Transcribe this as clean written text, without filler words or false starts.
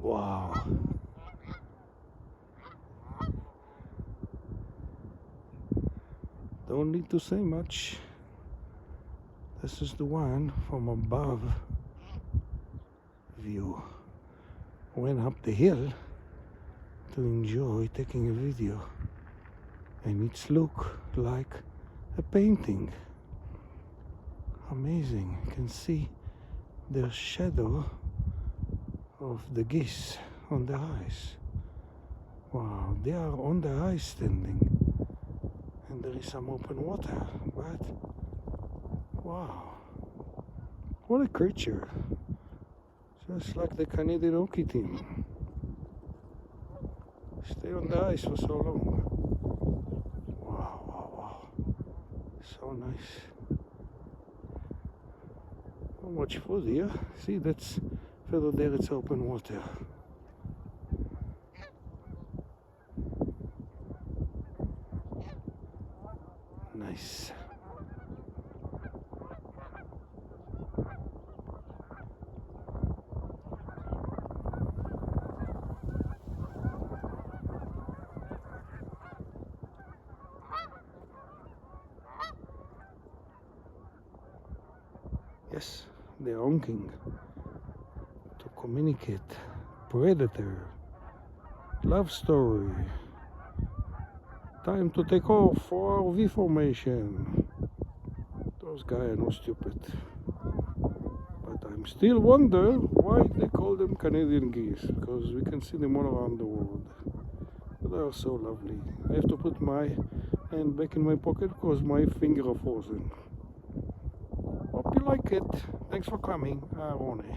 Wow. Don't need to say much. This is the one from above view. Went up the hill to enjoy taking a video, and it's look like a painting. Amazing. You can see the shadow of the geese on the ice. Wow, they are on the ice standing, and there is some open water, but wow, what a creature. Just like the Canadian hockey team. Stay on the ice for so long. Wow, wow, wow. So nice. Not much food here. See, that's further there, it's open water. Nice. Yes, they're honking to communicate. Predator. Love story. Time to take off for our V formation. Those guys are not stupid. But I'm still wonder why they call them Canadian geese, because we can see them all around the world. But they are so lovely. I have to put my hand back in my pocket because my fingers are frozen. Hope you like it. Thanks for coming, Arone.